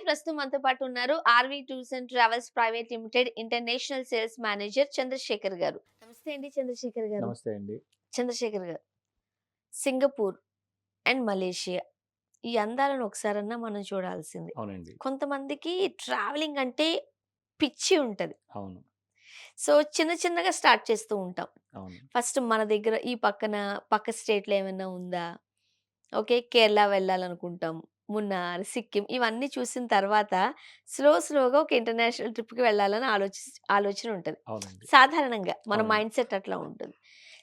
ప్రస్తుతం మనతో పాటు ఉన్నారు. RV tours and travels private limited international sales manager Chandrashekar గారు. నమస్తే అండి చంద్రశేఖర్ గారు. నమస్తే అండి. చంద్రశేఖర్ గారు, సింగపూర్ అండ్ మలేషియా ఈ అందాలను ఒకసారన్నా మనం చూడాల్సింది. అవునండి. కొంతమందికి ట్రావెలింగ్ అంటే పిచ్చి ఉంటది. అవును. సో, చిన్న చిన్నగా స్టార్ట్ చేస్తూ ఉంటాం. అవును. ఫస్ట్ మన దగ్గర ఈ పక్క స్టేట్‌లో ఏమైనా ఉందా? ఓకే. కేరళ వెళ్ళాలనుకుంటాం. మున్నార్, సిక్కిం ఇవన్నీ చూసిన తర్వాత స్లోగా ఒక ఇంటర్నేషనల్ ట్రిప్‌కి వెళ్ళాలని ఆలోచన ఉంటది. అవునండి. సాధారణంగా మన అవునండి. మైండ్ సెట్ అట్లా ఉంటుంది.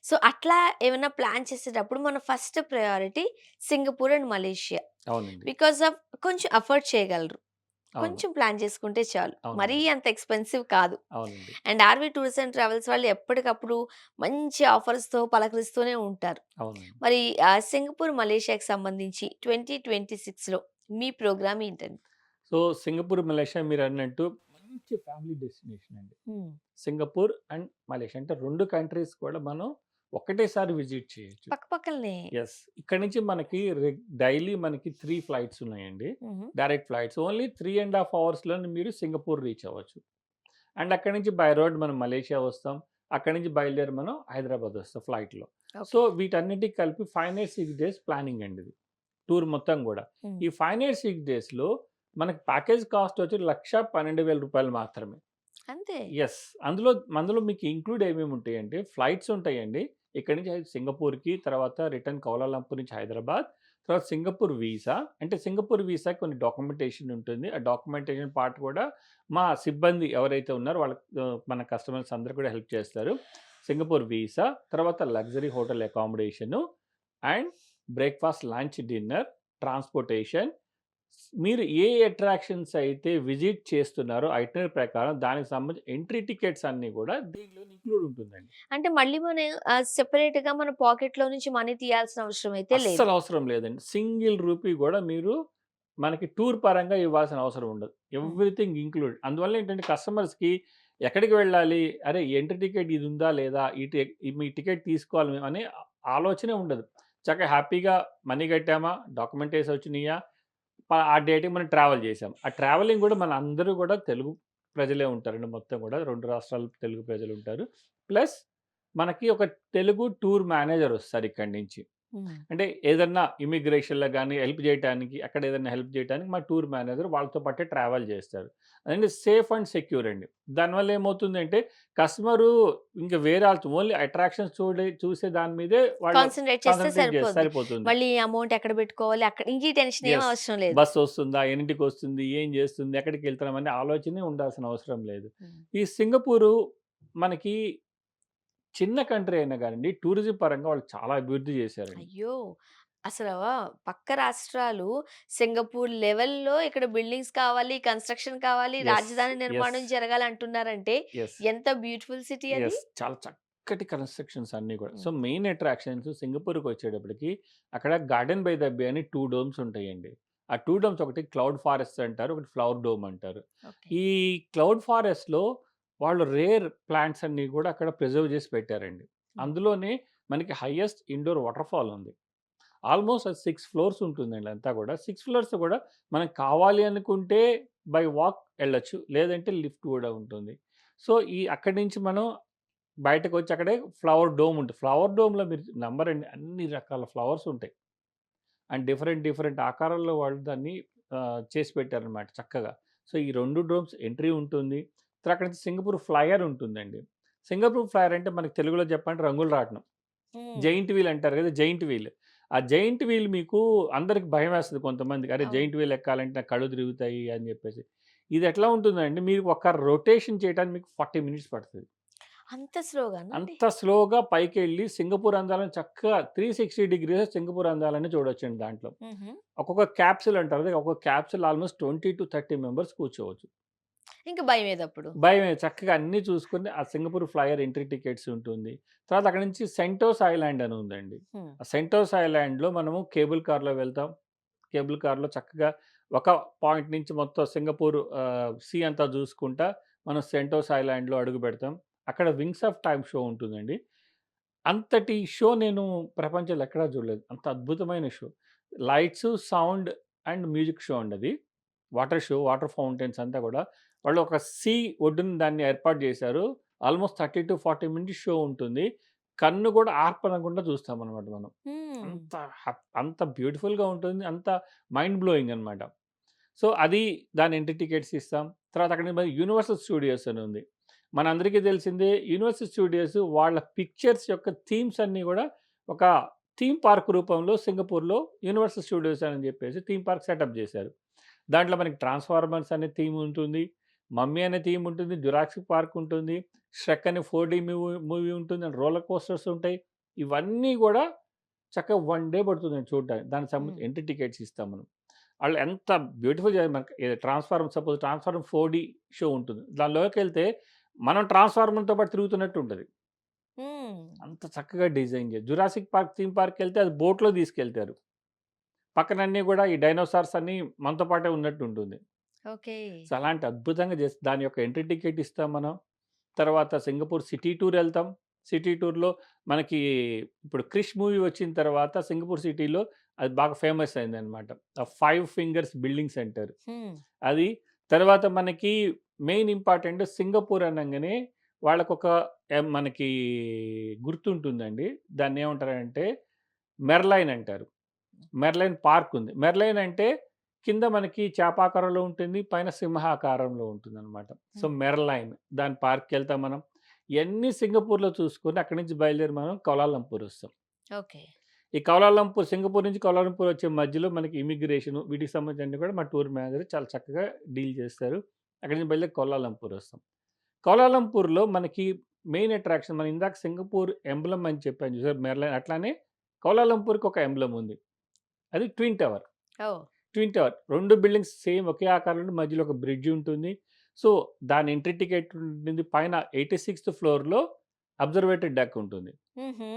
సో, అట్లా ఏమన్నా ప్లాన్ చేసేటప్పుడు మన first priority Singapore and Malaysia. అవునండి. బికాజ్ ఆఫ్ కొంచెం అఫోర్డ్ చేయగలరు. అవును. కొంచెం ప్లాన్ చేసుకుంటే చాలు. మరీ అవునండి. అంత ఎక్స్‌పెన్సివ్ కాదు. అవునండి. And RV tours and travels వాళ్ళు ఎప్పటికప్పుడు మంచి ఆఫర్స్‌తో పలకరిస్తూనే ఉంటారు. అవునండి. మరి సింగపూర్, మలేషియాకి సంబంధించి 2026లో మీ ప్రోగ్రామ్ ఏంటండి? సో, సింగపూర్, మలేషియా మీరన్నట్టు మంచి ఫ్యామిలీ డెస్టినేషన్ అండి. హ్మ్. సింగపూర్ అండ్ మలేషియా అంటే 2 కంట్రీస్ కూడా మనం ఒకటేసారి విజిట్ చేయొచ్చు. పక్కపక్కలనే. యెస్. ఇక్కడి నుంచి మనకి డైలీ మనకి 3 ఫ్లైట్స్ ఉన్నాయండి. హుహు. Direct flights. ఓన్లీ 3½ అవర్స్‌లోనే మీరు సింగపూర్ రీచ్ అవ్వచ్చు. అండ్ అక్కడి నుంచి బై రోడ్ మనం మలేషియా వస్తాం. అక్కడి నుంచి బయలుదేరి మనం హైదరాబాద్ వస్తాం ఫ్లైట్‌లో. So, okay. వీటన్నిటికి కలిపి 5 6 డేస్ ప్లానింగ్ అండి ఇది. టూర్ మొత్తం గూడా. హ్మ్. ఈ 5 డేస్‌లో మనకి ప్యాకేజ్ కాస్ట్ వచ్చి రూ. 1,12,000 మాత్రమే. అంతే. యెస్. అందులో అందులో మీకు ఇంక్లూడ్ ఏమేమి ఉంటాయంటే ఫ్లైట్స్ ఉంటాయండి. ఇక్కడి నుంచి సింగపూర్‌కి, తర్వాత రిటర్న్ కౌలాలంపూర్ నుంచి హైదరాబాద్. తర్వాత సింగపూర్ వీసా. అంటే సింగపూర్ వీసాకి కొన్ని డాక్యుమెంటేషన్ ఉంటుంది. ఆ డాక్యుమెంటేషన్ పార్ట్ కూడా మా సిబ్బంది ఎవరైతే ఉన్నారో వాళ్ళకి మన కస్టమర్స్ అందరూ కూడా హెల్ప్ చేస్తారు. సింగపూర్ వీసా, తర్వాత luxury hotel accommodation and breakfast, lunch, dinner, transportation మీరు ఏ అట్రాక్షన్స్ అయితే విజిట్ చేస్తున్నారో ఐటినరీ ప్రకారం దానికి సంబంధించి ఎంట్రీ టికెట్స్ అన్నీ గూడా దీనిలో ఇంక్లూడ్ ఉంటుందండి. అంటే మళ్ళీ మనం సెపరేట్‌గా మన పాకెట్‌లో నుంచి మనీ తీయాల్సిన అవసరం అయితే లేదు. అస్సలు అవసరం లేదండి. సింగిల్ రూపీ గూడా మీరు మనకి టూర్ పరంగా ఇవ్వాల్సిన అవసరం ఉండదు. హ్మ్. Everything include. అందువల్ల ఏంటంటే కస్టమర్స్‌కి ఎక్కడికి వెళ్ళాలి? అరే! ఎంట్రీ టికెట్ ఇది ఉందా? లేదా? మీ టికెట్ తీసుకోవాలి మేము అనే ఆలోచనే ఉండదు. చక్కగా హ్యాపీగా మనీ కట్టామా? డాక్యుమెంటేషన్ వచ్చినియా? ఆ డేట్‌కి మనం ట్రావెల్ చేసాం. ఆ ట్రావెలింగ్ గూడా మన అందరూ గూడా తెలుగు ప్రజలే ఉంటారండి మొత్తం గూడా. 2 రాష్ట్రాలు తెలుగు ప్రజలుంటారు. ప్లస్ మనకి ఒక తెలుగు టూర్ మేనేజర్ వస్తారు ఇక్కడి నుంచి. హ్మ్. అంటే ఏదన్నా ఇమిగ్రేషన్‌లో గాని హెల్ప్ జేయటానికి, అక్కడ ఏదైనా హెల్ప్ జేయటానికి మా టూర్ మేనేజర్ వాళ్ళతో పాటే ట్రావెల్ జేస్తారు. అదండి సేఫ్ అండ్ సెక్యూర్ అండి. దానివల్ల ఏమవుతుందంటే కస్టమరు ఇంక వేరే ఓన్లీ అట్రాక్షన్స్ చూసే దాని మీదే వాళ్ళు కాన్సంట్రేట్ చేస్తే కాన్సంట్రేట్ సరిపోద్ది. సరిపోతుంది. మళ్ళీ అమౌంట్ ఎక్కడ పెట్టుకోవాలి అక్కడ ఇంక ఈ టెన్షన్ ఏమి యెస్. అవసరం లేదు. బస్సొస్తుందా? ఎన్నింటికొస్తుంది? ఏం జేస్తుంది? ఎక్కడికెళ్తున్నాం? అనే ఆలోచనే ఉండాల్సిన అవసరం లేదు. హ్మ్. ఈ సింగపూరు మనకి చిన్న కంట్రీ అయినా గానండి టూరిజం పరంగా వాళ్ళు చాలా అభివృద్ధి జేశారండి. అయ్యో! అసల పక్క రాష్ట్రాలు సింగపూర్ లెవెల్‌లో ఇక్కడ బిల్డింగ్స్ కావాలి, కన్‌స్ట్రక్షన్ కావాలి, యెస్. రాజధాని యెస్. నిర్మాణం జరగాలంటున్నారంటే యెస్. ఎంత బ్యూటిఫుల్ సిటీ అది. యెస్. చాలా చక్కటి కన్‌స్ట్రక్షన్స్ అన్నీ గూడా. సో, హ్మ్. మెయిన్ అట్రాక్షన్స్ సింగపూర్‌కొచ్చేటప్పటికి అక్కడ గార్డెన్ బై ద బే అని 2 డోమ్స్ ఉంటాయండి. ఆ 2 డోమ్స్ ఒకటి క్లౌడ్ ఫారెస్ట్ అంటారు. ఒకటి ఫ్లవర్ డోమ్ అంటారు. ఓకే. ఈ క్లౌడ్ ఫారెస్ట్‌లో వాళ్ళు రేర్ ప్లాంట్స్ అన్నీ గూడా అక్కడ ప్రిజర్వ్ జేసి పెట్టారండి. హ్మ్. అందులోనే మనకి హైయెస్ట్ ఇండోర్ వాటర్ ఫాల్ ఉంది. ఆల్‌మోస్ట్ అది 6 ఫ్లోర్స్ ఉంటుందండి అంతా గూడా. 6 ఫ్లోర్స్ కూడా మనం కావాలి అనుకుంటే బై వాక్ ఎళ్ళొచ్చు. లేదంటే లిఫ్ట్ గూడా ఉంటుంది. సో, అక్కడి నుంచి మనం బయటకొచ్చి అక్కడే ఫ్లవర్ డోమ్ ఉంటది. ఫ్లవర్ డోమ్‌లో మీరు నమ్మరండి అన్ని రకాల ఫ్లవర్స్ ఉంటాయి. అండ్ డిఫరెంట్ ఆకారాల్లో వాళ్ళు దాన్ని చేసి పెట్టారనమాట చక్కగా. సో, ఈ 2 డోమ్స్ ఎంట్రీ ఉంటుంది. తర్వాత అక్కడి నుంచి సింగపూర్ ఫ్లైయర్ ఉంటుందండి. సింగపూర్ ఫ్లైయర్ అంటే మనకు తెలుగులో చెప్పాలంటే రంగుల రాట్నం. హ్మ్. జెయింట్ వీల్ అంటారు కదా! Giant wheel. ఆ జెయింట్ వీల్ మీకు అందరికి భయమేస్తది కొంతమందికి. అరే! అవును. జెయింట్ వీల్ ఎక్కాలంటే నాకు కళ్ళు తిరుగుతాయి అని చెప్పేసి. ఇది ఎట్లా ఉంటుందంటే మీరు ఒక రొటేషన్ చేయడానికి మీకు 40 మినిట్స్ పడతది. అంత స్లోగానండి? అంత స్లోగా పైకెళ్ళి సింగపూర్ అందాలను చక్కగా 360 డిగ్రీస్ సింగపూర్ అందాలని చూడొచ్చండి దాంట్లో. హుహు. ఒక్కొక్క క్యాప్సూల్ అంటారు. కదా, ఒక్కొక్క క్యాప్సూల్ ఆల్‌మోస్ట్ 20-30 మెంబర్స్ కూర్చోవచ్చు. ఇంక భయమేదప్పుడు. భయమే చక్కగా అన్నీ చూసుకొని ఆ సింగపూర్ ఫ్లైయర్ ఎంట్రీ టికెట్స్ ఉంటుంది. తర్వాత అక్కడి నుంచి సెంటోస్ ఐలాండ్ అని ఉందండి. హ్మ్. ఆ సెంటోస్ ఐలాండ్‌లో మనము కేబుల్ కార్‌లో వెళ్తాం. కేబుల్ కార్‌లో చక్కగా ఒక పాయింట్ నుంచి మొత్తం సింగపూర్ సీ అంతా చూసుకుంటా మనం సెంటోస్ ఐలాండ్‌లో అడుగుపెడతాం. అక్కడ వింగ్స్ ఆఫ్ టైమ్ షో ఉంటుందండి. అంతటి షో నేను ప్రపంచంలో ఎక్కడా చూడలేదు. అంత అద్భుతమైన show. Lights, sound and music show అండది. వాటర్ షో, వాటర్ ఫౌంటైన్స్ అంతా కూడా వాళ్ళు ఒక సీ ఒడ్డున దాన్ని ఏర్పాటు చేశారు. ఆల్మోస్ట్ 30-40 మినిట్స్ షో ఉంటుంది. కన్ను కూడా ఆర్పనకుండా చూస్తామనమాట మనం. హ్మ్. అంత అంత బ్యూటిఫుల్‌గా ఉంటుంది. అంత మైండ్ బ్లోయింగ్ అనమాట. సో, అది దాని ఎంట్రీ టికెట్స్ ఇస్తాం. తర్వాత అక్కడ మరి యూనివర్సల్ స్టూడియోస్ అని ఉంది. మనందరికీ తెలిసిందే యూనివర్సల్ స్టూడియోస్ వాళ్ళ పిక్చర్స్ యొక్క థీమ్స్ అన్నీ గూడా ఒక థీమ్ పార్క్ రూపంలో సింగపూర్‌లో యూనివర్సల్ స్టూడియోస్ అని జెప్పేసి థీమ్ పార్క్ సెటప్ జేశారు. దాంట్లో మనకి 'ట్రాన్స్‌ఫార్మర్స్' అనే థీమ్ ఉంటుంది. 'మమ్మీ' అనే థీమ్ ఉంటుంది. 'జురాసిక్ పార్క్' ఉంటుంది. 'ష్రెక్' అనే 4డీ మూవీ ఉంటుంది. అండ్ రోలర్ కోస్టర్స్ ఉంటాయి. ఇవన్నీ గూడా చక్కగా 1 డే పడుతుందండి చూడడానికి. దానికి హ్మ్. సంబంధించి ఎంట్రీ టికెట్స్ ఇస్తాం మనం. ఆళ్ళు ఎంత బ్యూటిఫుల్ మనకి సపోజ్ 'ట్రాన్స్‌ఫార్మర్ 4డీ' షో ఉంటుంది. దానిలోకెళ్తే మనం 'ట్రాన్స్‌ఫార్మర్‌తో' పాటు తిరుగుతున్నట్టు ఉంటది. హ్మ్. అంత చక్కగా డిజైన్ 'జురాసిక్ పార్క్' థీమ్ పార్క్‌కెళ్తే అది బోట్‌లో తీసుకెళ్తారు. పక్కనన్నీ గూడా ఈ డైనోసార్స్ అన్నీ మనతో పాటే ఉన్నట్టు ఉంటుంది. ఓకే. సో, అలాంటి అద్భుతంగా దాని యొక్క ఎంట్రీ టికెట్ ఇస్తాం మనం. తర్వాత సింగపూర్ సిటీ టూర్ ఎళ్తాం. సిటీ టూర్‌లో మనకి ఇప్పుడు 'క్రిష్' మూవీ వచ్చిన తర్వాత సింగపూర్ సిటీలో అది బాగా ఫేమస్ అయిందనమాట. ఆ 5 ఫింగర్స్ బిల్డింగ్స్ అంటారు. హ్మ్. అది తర్వాత మనకి మెయిన్ ఇంపార్టెంట్ సింగపూర్ అనంగానే వాళ్ళకొక మనకి గుర్తుంటుందండి. దాన్నేమంటారంటే మెర్లైన్ అంటారు. మెర్లైన్ పార్క్ ఉంది. మెర్లైన్ అంటే కింద మనకి చేపాకారంలో ఉంటుంది. పైన సింహాకారంలో ఉంటుందనమాట. సో, హ్మ్. మెర్లైన్ దాని పార్క్‌కెళ్తాం మనం. ఇయన్నీ సింగపూర్‌లో చూసుకొని అక్కడి నుంచి బయలుదేరి మనం కౌలాలంపూర్ వస్తాం. ఓకే. ఈ కౌలాలంపూర్ సింగపూర్ నుంచి కౌలాలంపూర్ వచ్చే మధ్యలో మనకి ఇమిగ్రేషన్ వీటికి సంబంధించినవి కూడా మా టూర్ మేనేజర్ చాలా చక్కగా డీల్ చేస్తారు. అక్కడి నుంచి బయలుదేరి కౌలాలంపూర్ వస్తాం. కౌలాలంపూర్‌లో మనకి మెయిన్ అట్రాక్షన్ మనం ఇందాక సింగపూర్ ఎంబ్లమ్ అని చెప్పాను చూసారా మెర్లైన్ అట్లానే కౌలాలంపూర్‌కి ఒక ఎంబ్లమ్ ఉంది. అది twin tower. Oh! Twin tower. 2 buildings same ఒకే ఆకారంలో మధ్యలో ఒక బ్రిడ్జ్ ఉంటుంది. సో, దాని ఎంట్రీ టికెట్ ఉంటుంది. పైన 86థ్ ఫ్లోర్‌లో అబ్జర్వేటరీ డెక్ ఉంటుంది. హుహు.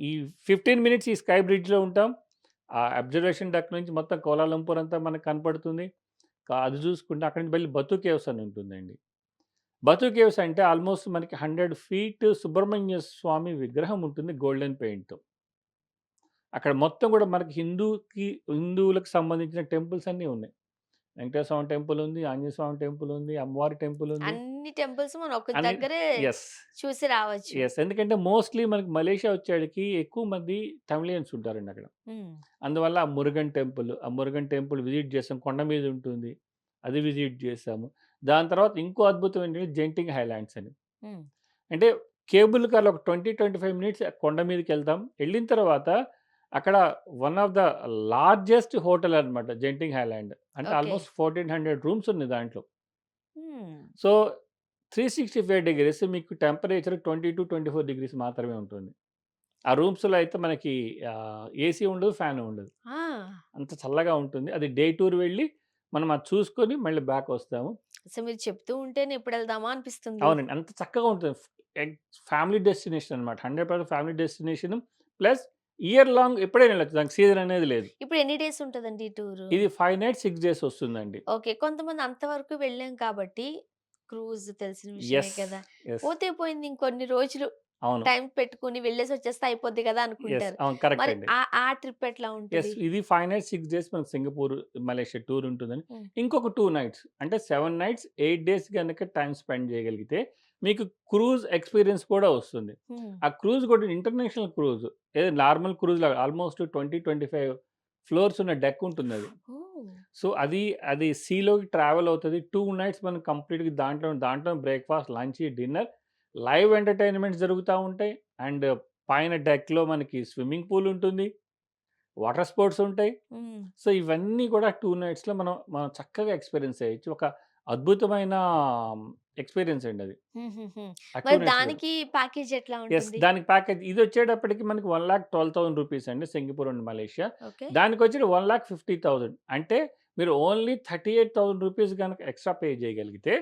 ఈ 15 మినిట్స్ ఈ స్కై బ్రిడ్జ్‌లో ఉంటాం. ఆ అబ్జర్వేషన్ డెక్ నుంచి మొత్తం కౌలాలంపూర్ అంతా మనకు కనపడుతుంది. అది చూసుకుంటే అక్కడి నుంచి వెళ్ళి బతు కేవ్స్ అని ఉంటుందండి. బతు కేవ్స్ అంటే ఆల్మోస్ట్ మనకి 100 ఫీట్ సుబ్రహ్మణ్య స్వామి విగ్రహం ఉంటుంది గోల్డెన్ పెయింట్‌తో. అక్కడ మొత్తం కూడా మనకి హిందువులకు సంబంధించిన టెంపుల్స్ అన్నీ ఉన్నాయి. వెంకటేశ్వర స్వామి టెంపుల్ ఉంది. ఆంజనేయ స్వామి టెంపుల్ ఉంది. అమ్మవారి టెంపుల్ ఉంది. అన్ని టెంపుల్స్ మనం ఒక అన్ని దగ్గరే యెస్. చూసి రావచ్చు. యెస్. ఎందుకంటే మోస్ట్‌లీ మనకి మలేషియా వచ్చేడికి ఎక్కువ మంది తమిళియన్స్ ఉంటారండి అక్కడ. హ్మ్. అందువల్ల ఆ మురుగన్ టెంపుల్ విజిట్ చేసాం. కొండ మీద ఉంటుంది. అది విజిట్ చేసాము. దాని తర్వాత ఇంకో అద్భుతం ఏంటంటే జెంటింగ్ హైలాండ్స్ అని. హ్మ్. అంటే కేబుల్ కార్‌లో ఒక 25 మినిట్స్ కొండ మీదకెళ్తాం. ఎళ్ళిన తర్వాత అక్కడ one of the largest hotel అన్నమాట జెంటింగ్ హైలాండ్. అంటే ఓకే. ఆల్‌మోస్ట్ 1400 రూమ్స్ ఉన్నాయి దాంట్లో. హ్మ్. సో, 365 డిగ్రీస్ మీకు టెంపరేచర్ 20-24 డిగ్రీస్ మాత్రమే ఉంటుంది. ఆ రూమ్స్‌లో అయితే మనకి ఏసీ ఉండదు, ఫ్యాన్ ఉండదు. ఆ! అంత చల్లగా ఉంటుంది. అది డే టూర్ వెళ్ళి మనం అది చూసుకొని మళ్ళీ బ్యాక్ వస్తాము. అసలు మీరు చెప్తూ ఉంటేనే ఎప్పుడెళ్దామా అనిపిస్తుంది. అవునండి. అంత చక్కగా ఉంటుంది. ఎగ్ ఫ్యామిలీ డెస్టినేషన్ అన్నమాట. 100% family destination plus year long ఎప్పుడైనా వెళ్ళొచ్చు. దానికి సీజన్ అనేది లేదు. ఇప్పుడు ఎన్ని డేస్ ఉంటదండి ఈ టూరు? ఇది 5 నైట్స్, 6 డేస్ వస్తుందండి. ఓకే. కొంతమంది అంతవరకు వెళ్ళాం కాబట్టి క్రూజ్ తెలిసిన విషయమే యెస్. కదా! యెస్. పోతే పోయింది ఇంకొన్ని రోజులు అవును. టైం పెట్టుకొని వెళ్ళేసొచ్చేస్తే అయిపోద్ది కదా! యెస్. అనుకుంటారు. అవును. కరెక్ట్ మరి అండి. ఆ ట్రిప్ ఎట్లా యెస్. ఉంటది? ఇది 5 నైట్స్, 6 డేస్ మనకు సింగపూర్, మలేషియా టూర్ ఉంటుందండి. హ్మ్. ఇంకొక 2 నైట్స్ అంటే 7 నైట్స్, 8 డేస్ గనక టైమ్ స్పెండ్ చేయగలిగితే మీకు క్రూజ్ ఎక్స్‌పీరియన్స్ కూడా వస్తుంది. హ్మ్. ఆ క్రూజ్ కూడా ఇంటర్నేషనల్ క్రూజ్. ఏదో నార్మల్ క్రూజ్ లాగా ఆల్‌మోస్ట్ 25 ఫ్లోర్స్ ఉన్న డెక్ ఉంటుందది. ఓహ్! సో, అది సీలోకి ట్రావెల్ అవుతది. 2 నైట్స్ మనం కంప్లీట్‌గా దాంట్లో breakfast, lunch, dinner, live entertainments జరుగుతా ఉంటాయి. అండ్ పైన డెక్‌లో మనకి స్విమ్మింగ్ పూల్ ఉంటుంది. వాటర్ స్పోర్ట్స్ ఉంటాయి. హ్మ్. సో, ఇవన్నీ కూడా 2 నైట్స్‌లో మనం చక్కగా ఎక్స్‌పీరియన్స్ చేయొచ్చు. ఒక అద్భుతమైన ఎక్స్‌పీరియన్స్ అండి అది. హుహుహు. ఆ 2 మరి నైట్స్‌లో. దానికి ప్యాకేజ్ ఎట్లా యెస్. ఉంటుంది? దానికి ప్యాకేజ్ ఇదొచ్చేటప్పటికి మనకి రూ. 1,12,000 అండి సింగపూర్ అండ్ మలేషియా. ఓకే. దానికొచ్చి 1,50,000 అంటే మీరు ఓన్లీ రూ. 38,000 గనక ఎక్స్‌ట్రా పే చేయగలిగితే,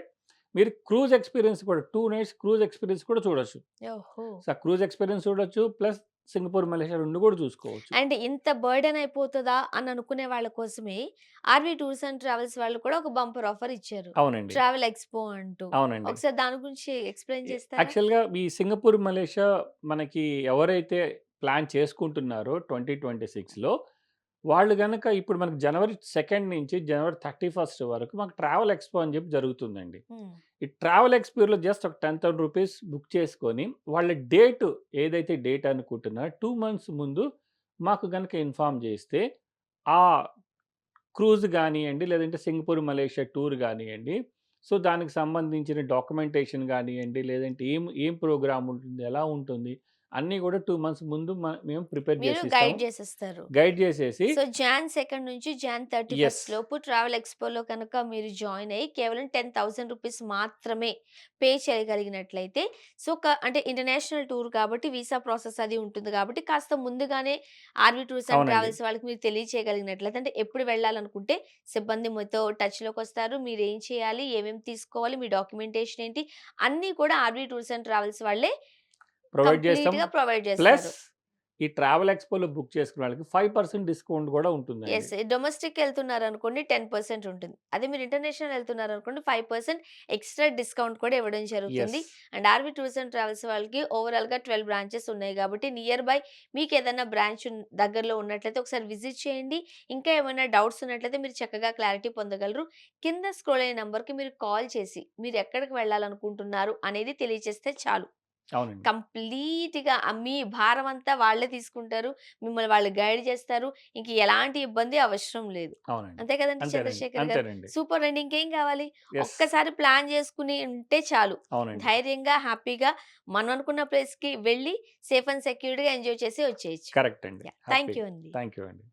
మీరు క్రూజ్ ఎక్స్‌పీరియన్స్ కూడా 2 నైట్స్ క్రూజ్ ఎక్స్‌పీరియన్స్ కూడా చూడొచ్చు. ఓహో! సో, ఆ క్రూజ్ ఎక్స్‌పీరియన్స్ చూడొచ్చు. ప్లస్ సింగపూర్, మలేషియా 2 కూడా చూసుకోవచ్చు. అండ్ ఇంత బర్డెన్ అయిపోతదా అని అనుకునే వాళ్ళ కోసమే ఆర్‌వి టూర్స్ అండ్ ట్రావెల్స్ వాళ్ళు కూడా ఒక బంపర్ ఆఫర్ ఇచ్చారు. అవునండి. ట్రావెల్ ఎక్స్‌పో అంటూ. అవునండి. ఒకసారి దాని గురించి ఎక్స్‌ప్లెయిన్ చేస్తారా? యాక్చువల్‌గా ఈ సింగపూర్, మలేషియా మనకి ఎవరైతే ప్లాన్ చేసుకుంటున్నారో 2026లో వాళ్ళు గనక ఇప్పుడు మనకు జనవరి 2 నుంచి జనవరి 31 వరకు మాకు ట్రావెల్ ఎక్స్‌పో అని చెప్పి జరుగుతుందండి. హ్మ్. ఈ ట్రావెల్ ఎక్స్‌పోలో జస్ట్ ఒక ₹10,000 బుక్ చేసుకొని, వాళ్ళ ఏదైతే డేట్ అనుకుంటున్నారో 2 మంత్స్ ముందు మాకు గనక ఇన్ఫార్మ్ చేస్తే, ఆ క్రూజ్ గానియండి, లేదంటే సింగపూర్, మలేషియా టూర్ గానియండి, సో, దానికి సంబంధించిన డాక్యుమెంటేషన్ గానియండి, లేదంటే ఏం ఏం ప్రోగ్రామ్ ఉంటుంది, ఎలా ఉంటుంది, అన్నీ గూడా 2 మంత్స్ ముందు మేము ప్రిపేర్ మీరు జేసిస్తాము. గైడ్ జేసేస్తారు. గైడ్ జేసేసి సో, జాన్ 2 నుంచి జాన్ యెస్. 31 లోపు ట్రావెల్ ఎక్స్‌పోలో కనుక మీరు జాయిన్ అయ్యి కేవలం ₹10,000 మాత్రమే పే చేయగలిగినట్లయితే సో, అంటే ఇంటర్నేషనల్ టూర్ కాబట్టి వీసా ప్రాసెస్ అది ఉంటుంది కాబట్టి కాస్త ముందుగానే ఆర్‌వి టూర్స్ అండ్ అవునండి. ట్రావెల్స్ వాళ్ళకి మీరు తెలియచేయగలిగినట్లయితే అంటే ఎప్పుడు వెళ్ళాలనుకుంటే సిబ్బంది మీతో టచ్‌లోకొస్తారు. మీరేం చేయాలి? ఏమేమి తీసుకోవాలి? మీ డాక్యుమెంటేషన్ ఏంటి? అన్నీ కూడా ఆర్‌వి టూర్స్ అండ్ ట్రావెల్స్ వాళ్ళే ప్రొవైడ్ జేస్తాం. కంప్లీట్‌గా ప్రొవైడ్ ప్లస్ జేస్తారు. ఈ ట్రావెల్ ఎక్స్‌పోలో బుక్ చేసుకున్న వాళ్ళకి 5% డిస్కౌంట్ గూడా ఉంటుందండి. యెస్. డొమెస్టిక్ ఎళ్తున్నారనుకోండి 10% ఉంటుంది. అదే మీరు ఇంటర్నేషనల్ ఎళ్తున్నారనుకోండి 5% ఎక్స్‌ట్రా డిస్కౌంట్ కూడా ఇవ్వడం జరుగుతుంది. Yes. And RV tours and travels వాళ్ళకి ఓవరాల్‌గా 12 బ్రాంచెస్ ఉన్నాయి గాబట్టి నియర్ బై మీకేదన్నా బ్రాంచ్ దగ్గరలో ఉన్నట్లయితే ఒకసారి విజిట్ చేయండి. ఇంకా ఏమైనా డౌట్స్ ఉన్నట్లయితే మీరు చక్కగా క్లారిటీ పొందగలరు. కింద స్క్రోల్ అయిన నంబర్‌కి మీరు కాల్ చేసి మీరెక్కడికి వెళ్ళాలనుకుంటున్నారు అనేది తెలియజేస్తే చాలు. అవునండి. కంప్లీట్‌గా మీ భారమంతా వాళ్ళే తీసుకుంటారు. మిమ్మల్ని వాళ్ళు గైడ్ చేస్తారు. ఇంక ఎలాంటి ఇబ్బంది అవసరం లేదు. అవునండి. అంతే కదండీ అంతేనండి. చంద్రశేఖర్ గారు. అంతేనండి. సూపర్ అండి. ఇంకేం కావాలి? యెస్. ఒక్కసారి ప్లాన్ చేసుకొని ఉంటే చాలు. అవునండి. ధైర్యంగా, హ్యాపీగా మనం అనుకున్న ప్లేస్‌కి వెళ్ళి సేఫ్ అండ్ సెక్యూర్డ్‌గా ఎంజాయ్ చేసి వచ్చేయచ్చు. కరెక్ట్ అండి. యాహ్! థాంక్ హ్యాపీగా. యూ అండి. థాంక్ యూ అండి.